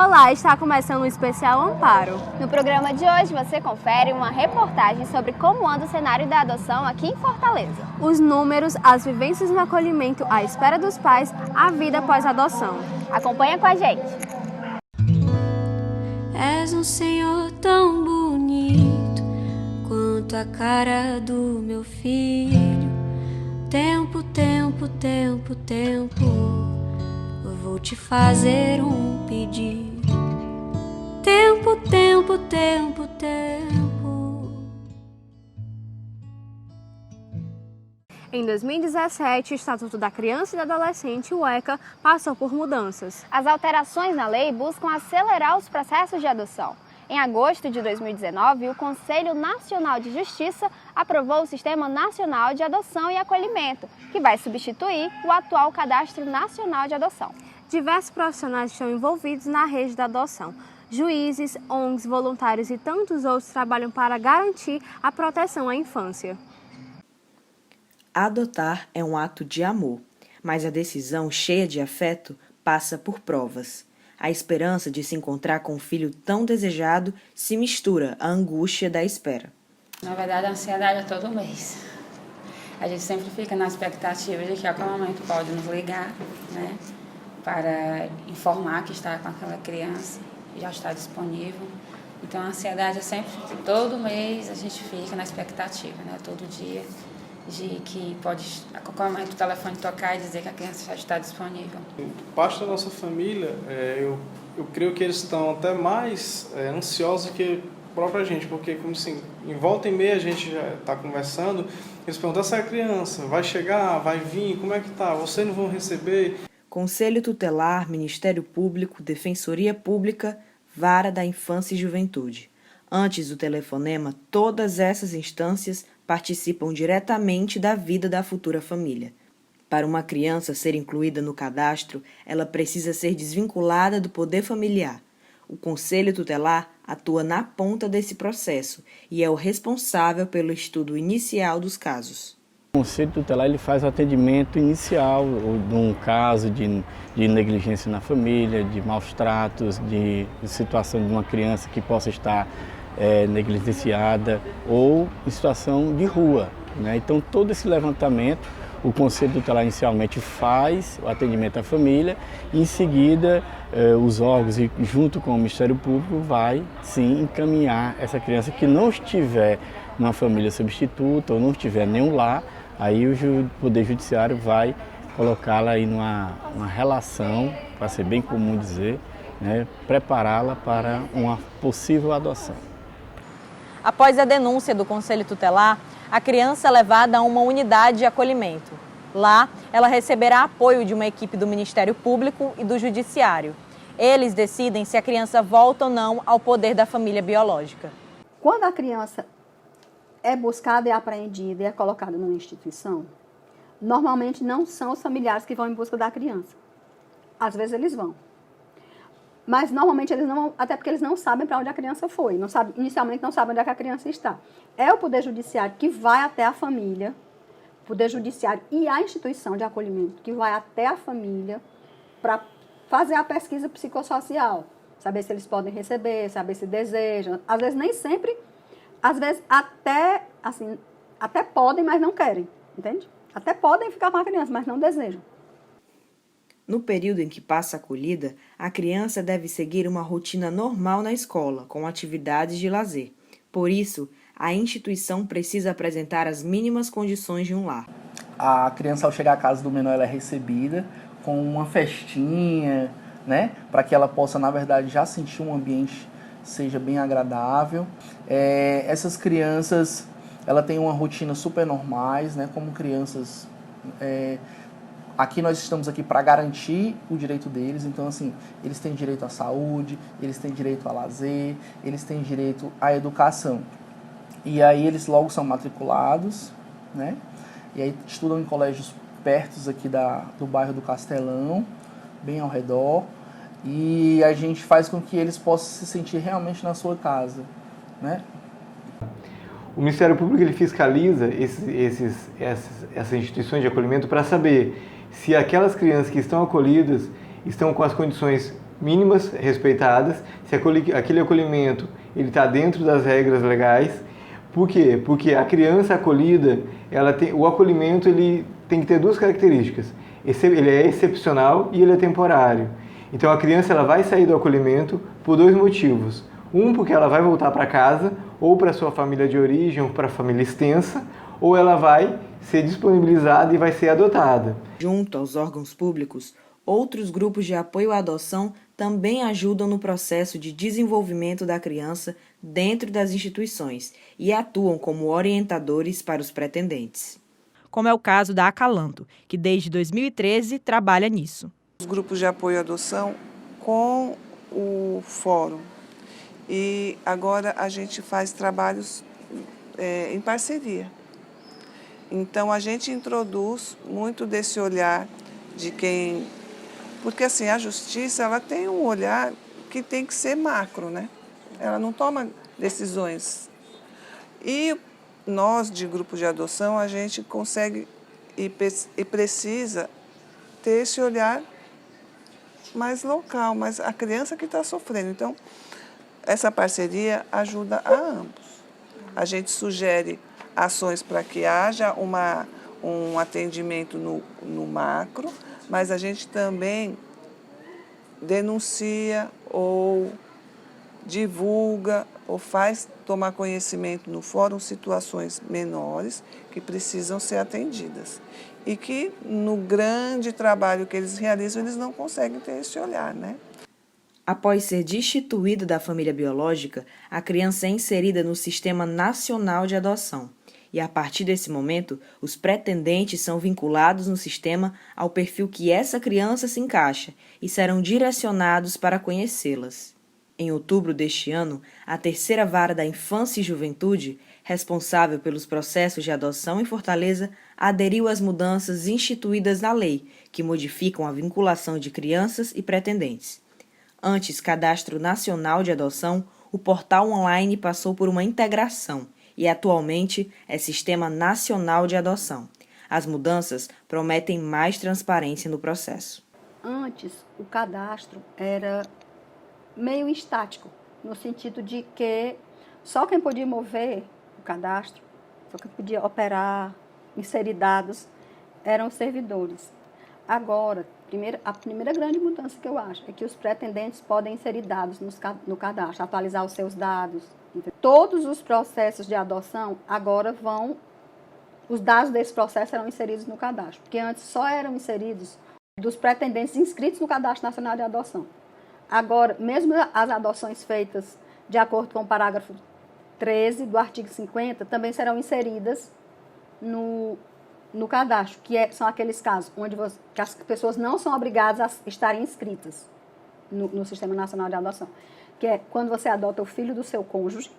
Olá, está começando o Especial Amparo. No programa de hoje você confere uma reportagem sobre como anda o cenário da adoção aqui em Fortaleza. Os números, as vivências no acolhimento, a espera dos pais, a vida após a adoção. Acompanha com a gente. És um senhor tão bonito quanto a cara do meu filho. Tempo, tempo, tempo, tempo, eu vou te fazer um pedido. Tempo, tempo, tempo, tempo. Em 2017, o Estatuto da Criança e do Adolescente, o ECA, passou por mudanças. As alterações na lei buscam acelerar os processos de adoção. Em agosto de 2019, o Conselho Nacional de Justiça aprovou o Sistema Nacional de Adoção e Acolhimento, que vai substituir o atual Cadastro Nacional de Adoção. Diversos profissionais estão envolvidos na rede da adoção. Juízes, ONGs, voluntários e tantos outros trabalham para garantir a proteção à infância. Adotar é um ato de amor, mas a decisão cheia de afeto passa por provas. A esperança de se encontrar com um filho tão desejado se mistura à angústia da espera. Na verdade, a ansiedade é todo mês. A gente sempre fica na expectativa de que a qualquer momento pode nos ligar, né, para informar que está com aquela criança, já está disponível. Então, a ansiedade é sempre, todo mês a gente fica na expectativa, né, todo dia, de que pode a qualquer momento o telefone tocar e dizer que a criança já está disponível. Parte da nossa família, eu creio que eles estão até mais ansiosos que a própria gente, porque como assim, em volta e meia a gente já está conversando, eles perguntam se a criança vai chegar, vai vir, como é que está, vocês não vão receber? Conselho Tutelar, Ministério Público, Defensoria Pública, Vara da Infância e Juventude. Antes do telefonema, todas essas instâncias participam diretamente da vida da futura família. Para uma criança ser incluída no cadastro, ela precisa ser desvinculada do poder familiar. O Conselho Tutelar atua na ponta desse processo e é o responsável pelo estudo inicial dos casos. O Conselho Tutelar ele faz o atendimento inicial de um caso de negligência na família, de maus tratos, de situação de uma criança que possa estar negligenciada ou em situação de rua, né? Então, todo esse levantamento, o Conselho Tutelar inicialmente faz o atendimento à família e, em seguida, os órgãos, junto com o Ministério Público, vai, sim, encaminhar essa criança que não estiver numa família substituta ou não estiver em nenhum lar, aí o Poder Judiciário vai colocá-la aí numa relação, para ser bem comum dizer, né, prepará-la para uma possível adoção. Após a denúncia do Conselho Tutelar, a criança é levada a uma unidade de acolhimento. Lá, ela receberá apoio de uma equipe do Ministério Público e do Judiciário. Eles decidem se a criança volta ou não ao poder da família biológica. Quando a criança é buscada e apreendida e é colocada numa instituição, normalmente não são os familiares que vão em busca da criança. Às vezes eles vão. Mas normalmente eles não vão, até porque eles não sabem para onde a criança foi. Inicialmente não sabem onde é que a criança está. É o Poder Judiciário que vai até a família, o Poder Judiciário e a instituição de acolhimento que vai até a família para fazer a pesquisa psicossocial. Saber se eles podem receber, saber se desejam. Às vezes nem sempre, às vezes até podem, mas não querem, entende? Até podem ficar com a criança, mas não desejam. No período em que passa a acolhida, a criança deve seguir uma rotina normal na escola, com atividades de lazer. Por isso, a instituição precisa apresentar as mínimas condições de um lar. A criança, ao chegar à casa do menor, ela é recebida com uma festinha, né? Para que ela possa, na verdade, já sentir um ambiente seja bem agradável. Essas crianças, ela tem uma rotina super normais, né? Como crianças... Aqui nós estamos aqui para garantir o direito deles, então assim, eles têm direito à saúde, eles têm direito a lazer, eles têm direito à educação. E aí eles logo são matriculados, né? E aí estudam em colégios perto aqui do bairro do Castelão, bem ao redor, e a gente faz com que eles possam se sentir realmente na sua casa, né? O Ministério Público ele fiscaliza essas instituições de acolhimento para saber se aquelas crianças que estão acolhidas estão com as condições mínimas respeitadas, se aquele acolhimento ele está dentro das regras legais. Por quê? Porque a criança acolhida, o acolhimento ele tem que ter duas características. Ele é excepcional e ele é temporário. Então a criança ela vai sair do acolhimento por dois motivos. Um, porque ela vai voltar para casa, ou para sua família de origem, ou para a família extensa, ou ela vai ser disponibilizada e vai ser adotada. Junto aos órgãos públicos, outros grupos de apoio à adoção também ajudam no processo de desenvolvimento da criança dentro das instituições e atuam como orientadores para os pretendentes. Como é o caso da Acalanto, que desde 2013 trabalha nisso. Os grupos de apoio à adoção com o fórum. E agora a gente faz trabalhos em parceria. Então a gente introduz muito desse olhar de quem... Porque assim, a justiça ela tem um olhar que tem que ser macro, né? Ela não toma decisões. E nós, de grupo de adoção, a gente consegue e precisa ter esse olhar mais local, mas a criança que está sofrendo. Então, essa parceria ajuda a ambos. A gente sugere ações para que haja um atendimento no macro, mas a gente também denuncia ou divulga ou faz tomar conhecimento no fórum situações menores que precisam ser atendidas. E que no grande trabalho que eles realizam, eles não conseguem ter esse olhar, né? Após ser destituída da família biológica, a criança é inserida no Sistema Nacional de Adoção. E a partir desse momento, os pretendentes são vinculados no sistema ao perfil que essa criança se encaixa e serão direcionados para conhecê-las. Em outubro deste ano, a Terceira Vara da Infância e Juventude, responsável pelos processos de adoção em Fortaleza, aderiu às mudanças instituídas na lei, que modificam a vinculação de crianças e pretendentes. Antes Cadastro Nacional de Adoção, o portal online passou por uma integração e atualmente é Sistema Nacional de Adoção. As mudanças prometem mais transparência no processo. Antes, o cadastro era meio estático, no sentido de que só quem podia mover o cadastro, só quem podia operar, inserir dados, eram os servidores. Agora, a primeira grande mudança que eu acho é que os pretendentes podem inserir dados no cadastro, atualizar os seus dados. Todos os processos de adoção agora os dados desse processo serão inseridos no cadastro, porque antes só eram inseridos dos pretendentes inscritos no Cadastro Nacional de Adoção. Agora, mesmo as adoções feitas de acordo com o parágrafo 13 do artigo 50, também serão inseridas no cadastro, são aqueles casos onde que as pessoas não são obrigadas a estarem inscritas no Sistema Nacional de Adoção, que é quando você adota o filho do seu cônjuge,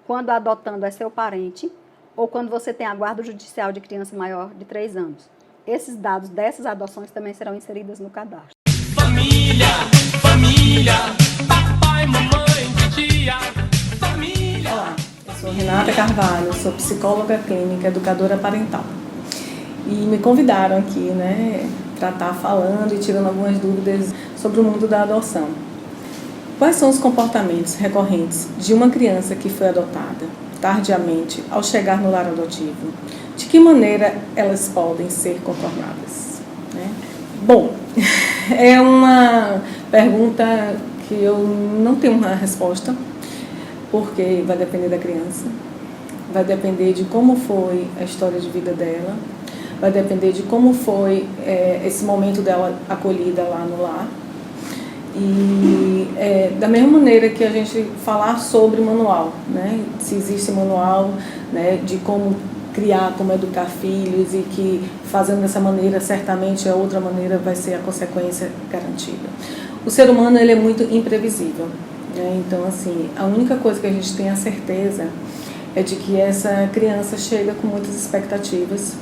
quando adotando é seu parente, ou quando você tem a guarda judicial de criança maior de 3 anos. Esses dados dessas adoções também serão inseridos no cadastro. Família, família, papai, mamãe, tia, família. Olá, eu sou Renata Carvalho, sou psicóloga clínica, educadora parental. E me convidaram aqui, para estar falando e tirando algumas dúvidas sobre o mundo da adoção. Quais são os comportamentos recorrentes de uma criança que foi adotada tardiamente ao chegar no lar adotivo? De que maneira elas podem ser contornadas? Bom, é uma pergunta que eu não tenho uma resposta, porque vai depender da criança, vai depender de como foi a história de vida dela, vai depender de como foi esse momento dela acolhida lá no lar. E da mesma maneira que a gente falar sobre manual, se existe manual de como criar, como educar filhos, e que fazendo dessa maneira, certamente a outra maneira vai ser a consequência garantida. O ser humano ele é muito imprevisível, então assim, a única coisa que a gente tem a certeza é de que essa criança chega com muitas expectativas,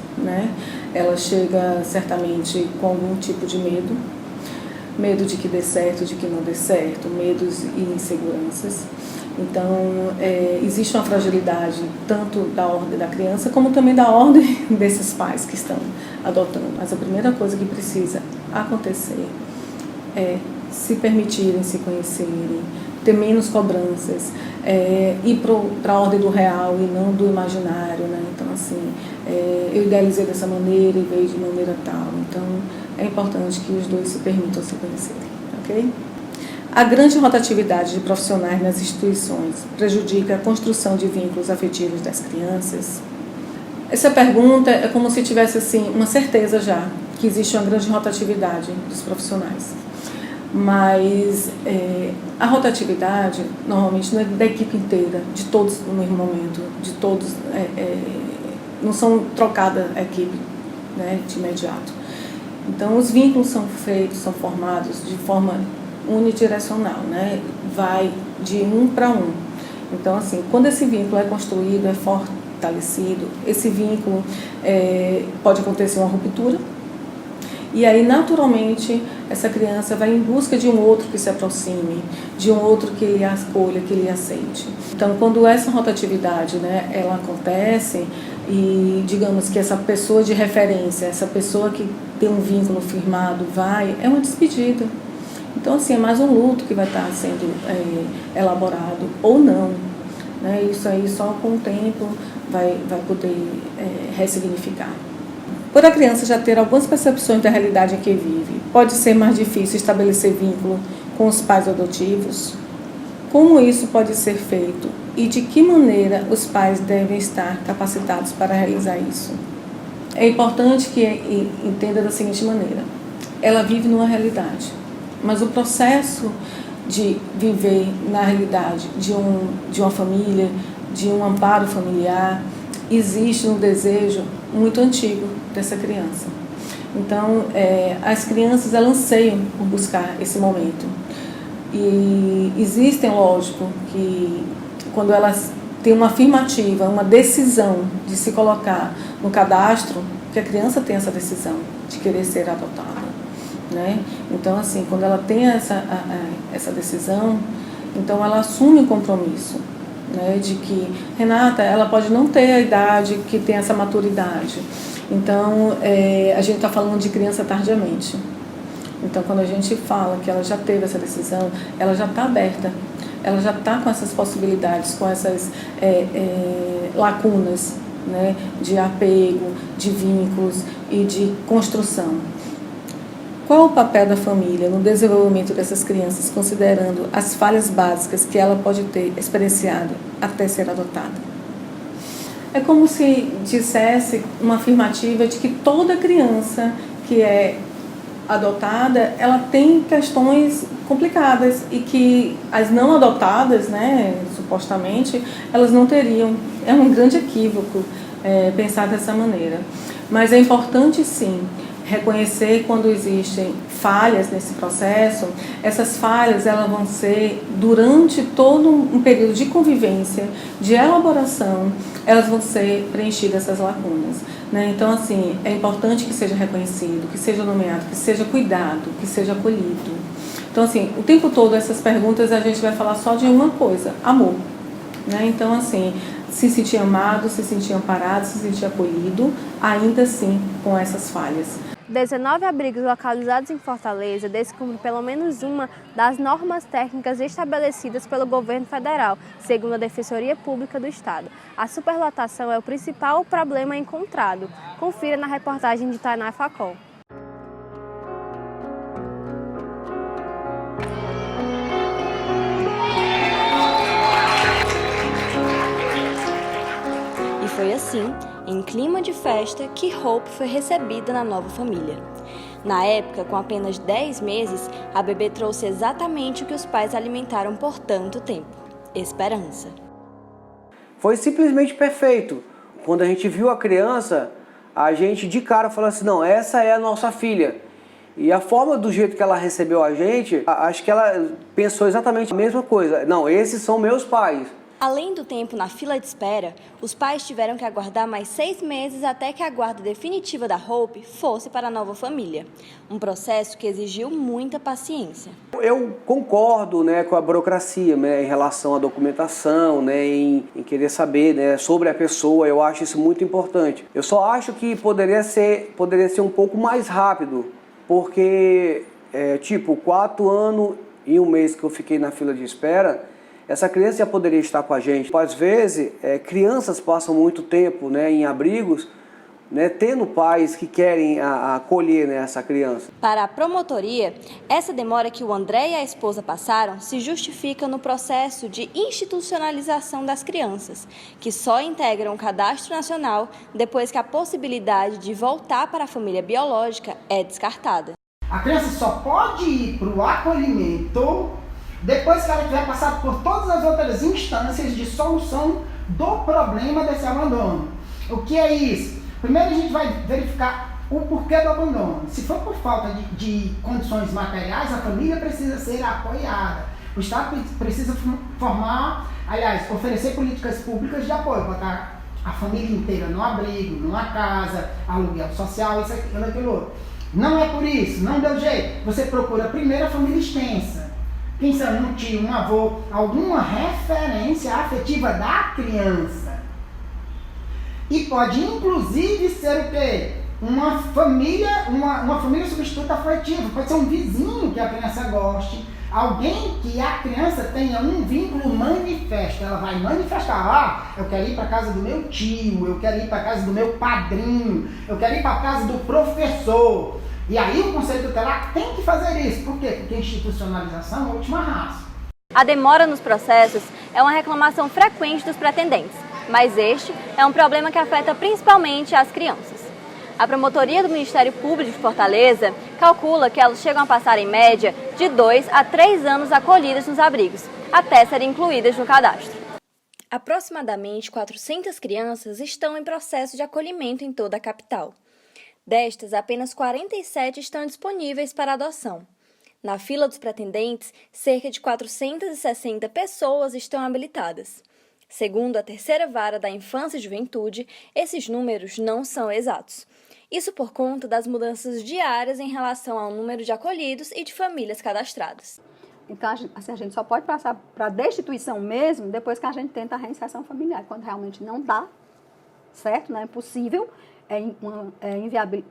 Ela chega certamente com algum tipo de medo de que dê certo, de que não dê certo, medos e inseguranças. Então, existe uma fragilidade tanto da ordem da criança como também da ordem desses pais que estão adotando. Mas a primeira coisa que precisa acontecer é se permitirem se conhecerem, ter menos cobranças, ir para a ordem do real e não do imaginário, né? Então, assim, eu idealizei dessa maneira e veio de maneira tal. Então, é importante que os dois se permitam se conhecerem, ok? A grande rotatividade de profissionais nas instituições prejudica a construção de vínculos afetivos das crianças? Essa pergunta é como se tivesse assim, uma certeza já que existe uma grande rotatividade dos profissionais. Mas a rotatividade, normalmente, não é da equipe inteira, de todos no mesmo momento, de todos, não são trocadas a equipe, né, de imediato. Então, os vínculos são feitos, são formados de forma unidirecional, né? Vai de um para um. Então, assim, quando esse vínculo é construído, é fortalecido, esse vínculo pode acontecer uma ruptura, e aí, naturalmente, essa criança vai em busca de um outro que se aproxime, de um outro que lhe acolha, que lhe aceite. Então, quando essa rotatividade, né, ela acontece, e digamos que essa pessoa de referência, essa pessoa que tem um vínculo firmado é uma despedida. Então, assim, é mais um luto que vai estar sendo elaborado, ou não. Né? Isso aí só com o tempo vai poder ressignificar. Por a criança já ter algumas percepções da realidade em que vive, pode ser mais difícil estabelecer vínculo com os pais adotivos? Como isso pode ser feito e de que maneira os pais devem estar capacitados para realizar isso? É importante que entenda da seguinte maneira: ela vive numa realidade, mas o processo de viver na realidade de uma família, de um amparo familiar, existe um desejo muito antigo dessa criança. Então, as crianças elas anseiam por buscar esse momento. E existem, lógico, que quando elas têm uma afirmativa, uma decisão de se colocar no cadastro, que a criança tem essa decisão de querer ser adotada, né? Então, assim, quando ela tem essa decisão, então ela assume um compromisso, né, de que Renata, ela pode não ter a idade que tem essa maturidade. Então, a gente está falando de criança tardiamente. Então, quando a gente fala que ela já teve essa decisão, ela já está aberta, ela já está com essas possibilidades, com essas lacunas, né, de apego, de vínculos e de construção. Qual o papel da família no desenvolvimento dessas crianças, considerando as falhas básicas que ela pode ter experienciado até ser adotada? É como se dissesse uma afirmativa de que toda criança que é adotada, ela tem questões complicadas e que as não adotadas, né, supostamente, elas não teriam. É um grande equívoco pensar dessa maneira. Mas é importante, sim, reconhecer quando existem falhas nesse processo. Essas falhas elas vão ser durante todo um período de convivência, de elaboração, elas vão ser preenchidas essas lacunas, né? Então, assim, é importante que seja reconhecido, que seja nomeado, que seja cuidado, que seja acolhido. Então, assim, o tempo todo essas perguntas a gente vai falar só de uma coisa: amor, né? Então, assim, se sentir amado, se sentir amparado, se sentir acolhido, ainda assim com essas falhas. 19 abrigos localizados em Fortaleza descumprem pelo menos uma das normas técnicas estabelecidas pelo governo federal, segundo a Defensoria Pública do Estado. A superlotação é o principal problema encontrado. Confira na reportagem de Tainá Facol. E foi assim, em clima de festa, que Hope foi recebida na nova família. Na época, com apenas 10 meses, a bebê trouxe exatamente o que os pais alimentaram por tanto tempo: esperança. Foi simplesmente perfeito. Quando a gente viu a criança, a gente de cara falou assim: não, essa é a nossa filha. E a forma do jeito que ela recebeu a gente, acho que ela pensou exatamente a mesma coisa. Não, esses são meus pais. Além do tempo na fila de espera, os pais tiveram que aguardar mais 6 meses até que a guarda definitiva da Hope fosse para a nova família. Um processo que exigiu muita paciência. Eu concordo, né, com a burocracia, né, em relação à documentação, né, em querer saber, né, sobre a pessoa. Eu acho isso muito importante. Eu só acho que poderia ser um pouco mais rápido, porque tipo 4 anos e 1 mês que eu fiquei na fila de espera, essa criança já poderia estar com a gente. Às vezes, crianças passam muito tempo, né, em abrigos, né, tendo pais que querem acolher, né, essa criança. Para a promotoria, essa demora que o André e a esposa passaram se justifica no processo de institucionalização das crianças, que só integram o cadastro nacional depois que a possibilidade de voltar para a família biológica é descartada. A criança só pode ir para o acolhimento depois que ela tiver passado por todas as outras instâncias de solução do problema desse abandono. O que é isso? Primeiro a gente vai verificar o porquê do abandono. Se for por falta de condições materiais, a família precisa ser apoiada. O Estado precisa oferecer políticas públicas de apoio, botar a família inteira no abrigo, numa casa, aluguel social, isso, aquilo outro. Não é por isso, não deu jeito. Você procura primeiro a família extensa. Quem sabe um tio, um avô, alguma referência afetiva da criança. E pode inclusive ser o quê? Uma família substituta afetiva. Pode ser um vizinho que a criança goste, alguém que a criança tenha um vínculo manifesto. Ela vai manifestar, eu quero ir para a casa do meu tio, eu quero ir para a casa do meu padrinho, eu quero ir para a casa do professor. E aí o Conselho Tutelar tem que fazer isso. Por quê? Porque a institucionalização é a última raça. A demora nos processos é uma reclamação frequente dos pretendentes, mas este é um problema que afeta principalmente as crianças. A promotoria do Ministério Público de Fortaleza calcula que elas chegam a passar em média de 2 a 3 anos acolhidas nos abrigos, até serem incluídas no cadastro. Aproximadamente 400 crianças estão em processo de acolhimento em toda a capital. Destas, apenas 47 estão disponíveis para adoção. Na fila dos pretendentes, cerca de 460 pessoas estão habilitadas. Segundo a terceira vara da Infância e Juventude, esses números não são exatos. Isso por conta das mudanças diárias em relação ao número de acolhidos e de famílias cadastradas. Então, a gente só pode passar para a destituição mesmo depois que a gente tenta a reinserção familiar, quando realmente não dá, certo? Não é possível, é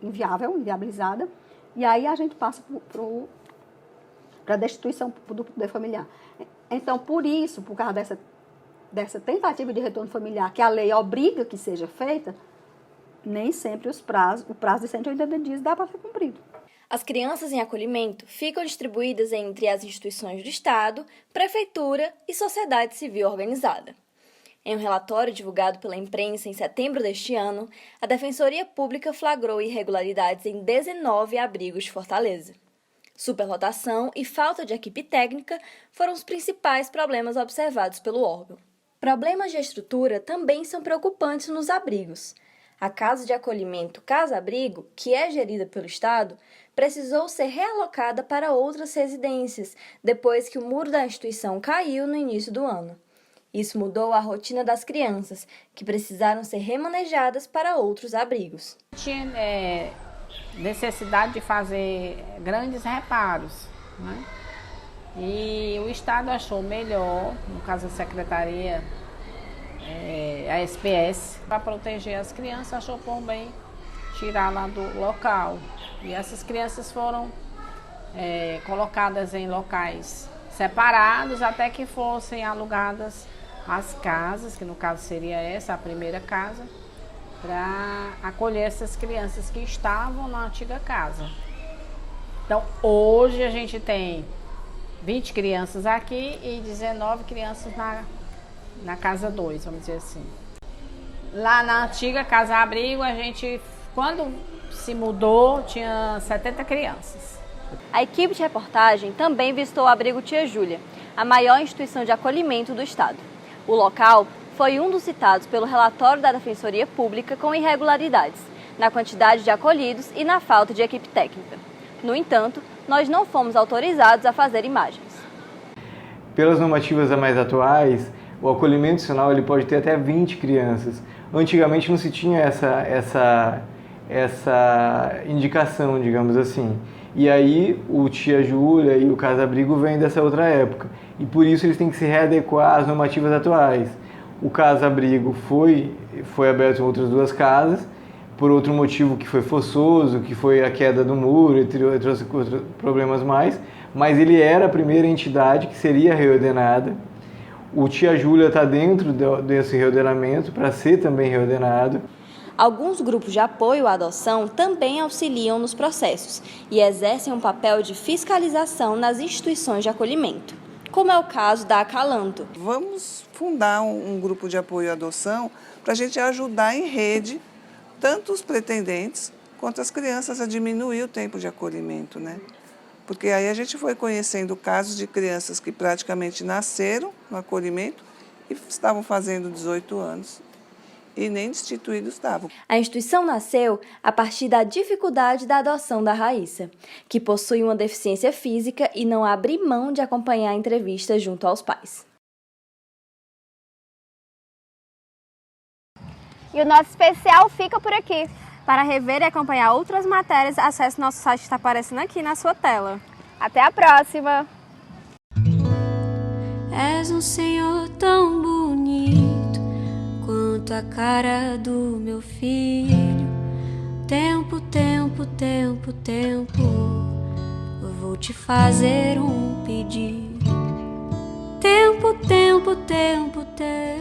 inviável, inviabilizada, e aí a gente passa para a destituição do poder familiar. Então, por isso, por causa dessa tentativa de retorno familiar, que a lei obriga que seja feita, nem sempre o prazo de 180 dias dá para ser cumprido. As crianças em acolhimento ficam distribuídas entre as instituições do Estado, Prefeitura e sociedade civil organizada. Em um relatório divulgado pela imprensa em setembro deste ano, a Defensoria Pública flagrou irregularidades em 19 abrigos de Fortaleza. Superlotação e falta de equipe técnica foram os principais problemas observados pelo órgão. Problemas de estrutura também são preocupantes nos abrigos. A Casa de Acolhimento Casa Abrigo, que é gerida pelo Estado, precisou ser realocada para outras residências, depois que o muro da instituição caiu no início do ano. Isso mudou a rotina das crianças, que precisaram ser remanejadas para outros abrigos. Tinha necessidade de fazer grandes reparos, né? E o Estado achou melhor, no caso a Secretaria, a SPS, para proteger as crianças, achou por bem tirar lá do local. E essas crianças foram colocadas em locais separados até que fossem alugadas as casas, que no caso seria essa, a primeira casa, para acolher essas crianças que estavam na antiga casa. Então, hoje a gente tem 20 crianças aqui e 19 crianças na casa 2, vamos dizer assim. Lá na antiga Casa Abrigo, a gente, quando se mudou, tinha 70 crianças. A equipe de reportagem também visitou o abrigo Tia Júlia, a maior instituição de acolhimento do Estado. O local foi um dos citados pelo relatório da Defensoria Pública com irregularidades, na quantidade de acolhidos e na falta de equipe técnica. No entanto, nós não fomos autorizados a fazer imagens. Pelas normativas mais atuais, o acolhimento institucional ele pode ter até 20 crianças. Antigamente não se tinha essa indicação, digamos assim. E aí o Tia Júlia e o Casa Abrigo vêm dessa outra época. E por isso eles têm que se readequar às normativas atuais. O Casa Abrigo foi aberto em outras 2 casas, por outro motivo que foi forçoso, que foi a queda do muro, entre outros problemas mais, mas ele era a primeira entidade que seria reordenada. O Tia Júlia está dentro desse reordenamento para ser também reordenado. Alguns grupos de apoio à adoção também auxiliam nos processos e exercem um papel de fiscalização nas instituições de acolhimento, como é o caso da Acalanto. Vamos fundar um grupo de apoio à adoção para a gente ajudar em rede tanto os pretendentes quanto as crianças a diminuir o tempo de acolhimento, né? Porque aí a gente foi conhecendo casos de crianças que praticamente nasceram no acolhimento e estavam fazendo 18 anos. E nem destituídos estavam. A instituição nasceu a partir da dificuldade da adoção da Raíssa, que possui uma deficiência física e não abre mão de acompanhar a entrevista junto aos pais. E o nosso especial fica por aqui. Para rever e acompanhar outras matérias, acesse nosso site que está aparecendo aqui na sua tela. Até a próxima! És um Senhor tão bonito quanto a cara do meu filho. Tempo, tempo, tempo, tempo, eu vou te fazer um pedido. Tempo, tempo, tempo, tempo.